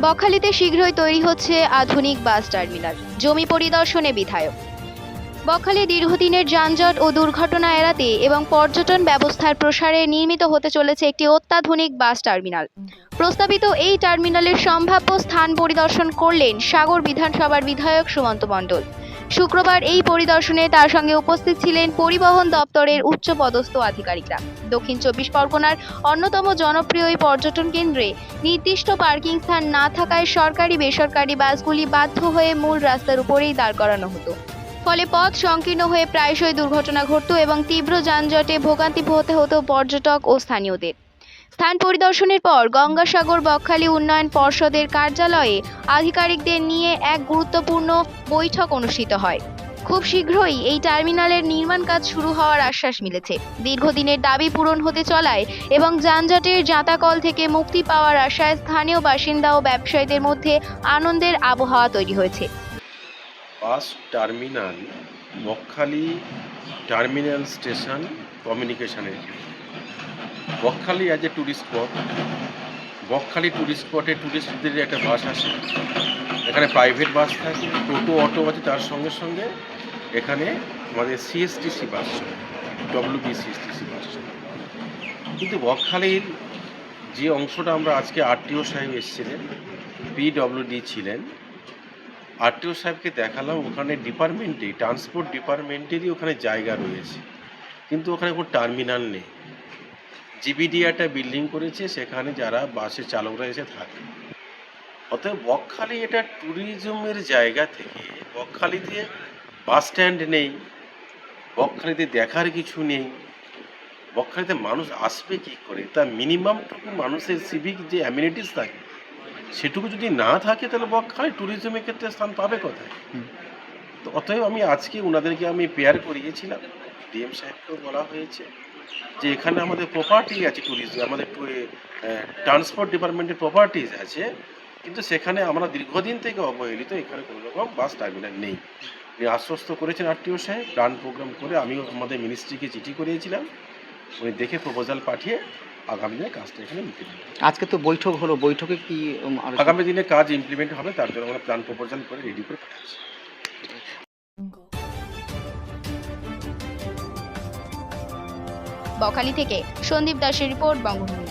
বকখালিতে শীঘ্রই তৈরি হচ্ছে আধুনিক বাস টার্মিনাল। জমি পরিদর্শনে বিধায়ক। বকখালি দীর্ঘদিনের যানজট ও দুর্ঘটনা এড়াতে এবং পর্যটন ব্যবস্থার প্রসারে নির্মিত হতে চলেছে একটি অত্যাধুনিক বাস টার্মিনাল। প্রস্তাবিত এই টার্মিনালের সম্ভাব্য স্থান পরিদর্শন করলেন সাগর বিধানসভার বিধায়ক সুমন্ত মণ্ডল। শুক্রবার এই পরিদর্শনে তার সঙ্গে উপস্থিত ছিলেন পরিবহন দপ্তরের উচ্চপদস্থ আধিকারিকরা। দক্ষিণ ২৪ পরগনার অন্যতম জনপ্রিয় এই পর্যটন কেন্দ্রে নির্দিষ্ট পার্কিং স্থান না থাকায় সরকারি বেসরকারি বাসগুলি বাধ্য হয়ে মূল রাস্তার উপরেই দাঁড় করানো হতো। ফলে পথ সংকীর্ণ হয়ে প্রায়শই দুর্ঘটনা ঘটত এবং তীব্র যানজটে ভোগান্তি পোহাতে হতো পর্যটক ও স্থানীয়দের। স্থান পরিদর্শনের পর গঙ্গাসাগর বকখালি উন্নয়ন পর্ষদের কার্যালয়ে আধিকারিকদের নিয়ে এক গুরুত্বপূর্ণ বৈঠক অনুষ্ঠিত হয়। খুব শীঘ্রই এই টার্মিনালের নির্মাণ কাজ শুরু হওয়ার আশ্বাস মিলেছে। দীর্ঘদিনের দাবি পূরণ হতে চলায় এবং যানজটের জাঁতাকল থেকে মুক্তি পাওয়ার আশায় স্থানীয় বাসিন্দা ও ব্যবসায়ীদের মধ্যে আনন্দের আবহাওয়া তৈরি হয়েছে। Bus terminal Bakkhali terminal station কমিউনিকেশনের Bakkhali as a tourist spot. Bakkhali tourist স্পটে ট্যুরিস্টদের একটা বাস আসে, এখানে প্রাইভেট বাস থাকে, টোটো অটো আছে, তার সঙ্গে সঙ্গে এখানে আমাদের সিএসটিসি বাস চলে, WBCSTC বাস চলে। কিন্তু বকখালির যে অংশটা আমরা আজকে আরটিও সাহেব এসেছিলেন, PWD ছিলেন, আরটিও সাহেবকে দেখালাম, ওখানে ডিপার্টমেন্টে ট্রান্সপোর্ট ডিপার্টমেন্টেরই ওখানে জায়গা রয়েছে, কিন্তু ওখানে কোনো টার্মিনাল নেই। জিবিডি একটা বিল্ডিং করেছে, সেখানে যারা বাসের চালকরা এসে থাকে। অতএব বকখালি এটা ট্যুরিজমের জায়গা থেকে বকখালিতে বাস স্ট্যান্ড নেই, বকখালিতে দেখার কিছু নেই, বকখালিতে মানুষ আসবে কী করে? তা মিনিমামটুকু মানুষের সিভিক যে অ্যামিনিটিস থাকে সেটুকু যদি না থাকে তাহলে বকখালি ট্যুরিজমের ক্ষেত্রে স্থান পাবে কোথায়? তো অতএব আমি আজকে ওনাদেরকে আমি পেয়ার করিয়েছিলাম, ডিএম সাহেবকেও বলা হয়েছে যে এখানে আমাদের প্রপার্টি আছে, ট্যুরিজম আমাদের ট্রান্সপোর্ট ডিপার্টমেন্টের প্রপার্টিজ আছে, কিন্তু সেখানে আমরা দীর্ঘদিন থেকে অবহেলিত, এখানে কোনো রকম বাস টার্মিনাল নেই। উনি আশ্বস্ত করেছেন আরটিও সাহেব, প্ল্যান প্রোগ্রাম করে আমিও আমাদের মিনিস্ট্রিকে চিঠি করিয়েছিলাম, উনি দেখে প্রপোজাল পাঠিয়ে আগামী দিনে কাজটা এখানে নিতে দেবেন। আজকে তো বৈঠক হলো, বৈঠকে কি আগামী দিনে কাজ ইমপ্লিমেন্ট হবে, তার জন্য আমরা প্ল্যান প্রপোজাল করে রেডি করে পাঠাচ্ছি। বকখালি থেকে সন্দীপ দাসের রিপোর্ট, বঙ্গভূমি।